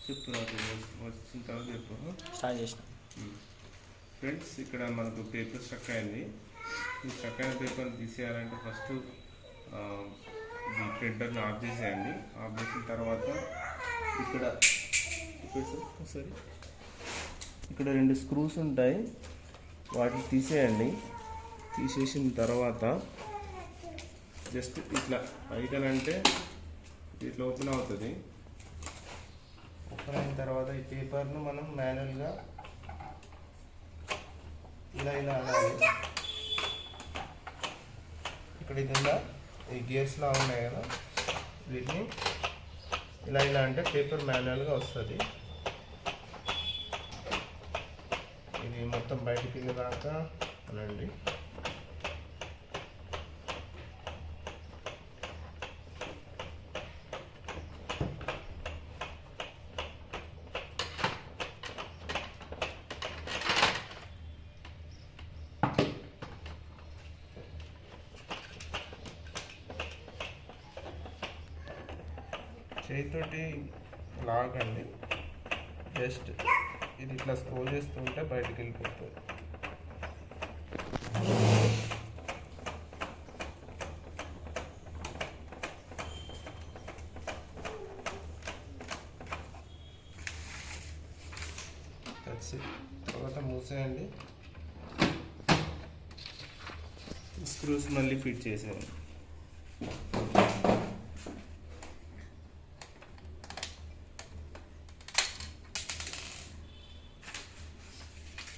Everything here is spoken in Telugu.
చెప్పు నాకు వచ్చిన తర్వాత చెప్పు. స్టార్ట్ చేసిన. ఫ్రెండ్స్, ఇక్కడ మనకు పేపర్ స్ట్రక్ అయింది. ఈ స్ట్రక్ అయిన పేపర్ని తీసేయాలంటే ఫస్ట్ ఈ ప్రింటర్ని ఆఫ్ చేసేయండి. ఆఫ్ చేసిన తర్వాత ఇక్కడ సరే ఇక్కడ 2 స్క్రూస్ ఉంటాయి, వాటిని తీసేయండి. తీసేసిన తర్వాత జస్ట్ ఇట్లా పైకలంటే ఇట్లా ఓపెన్ అవుతుంది. ఓపెన్ అయిన తర్వాత ఈ పేపర్ను మనం మాన్యువల్గా ఇలా అనాలి. ఇక్కడ ఇది ఉందా, ఈ గేర్స్లా ఉన్నాయి కదా, వీటిని ఇలా అంటే పేపర్ మాన్యువల్గా వస్తుంది. ఇది మొత్తం బయటికి వెళ్ళేదాకా అనండి. చేతితోటి లాగండి. జస్ట్ ఇది ఇట్లా స్క్రోల్ చేస్తుంటే బయటికి వెళ్ళిపోతుంది. తర్వాత మూసేయండి. స్క్రూస్ మళ్ళీ ఫిట్ చేసేయండి.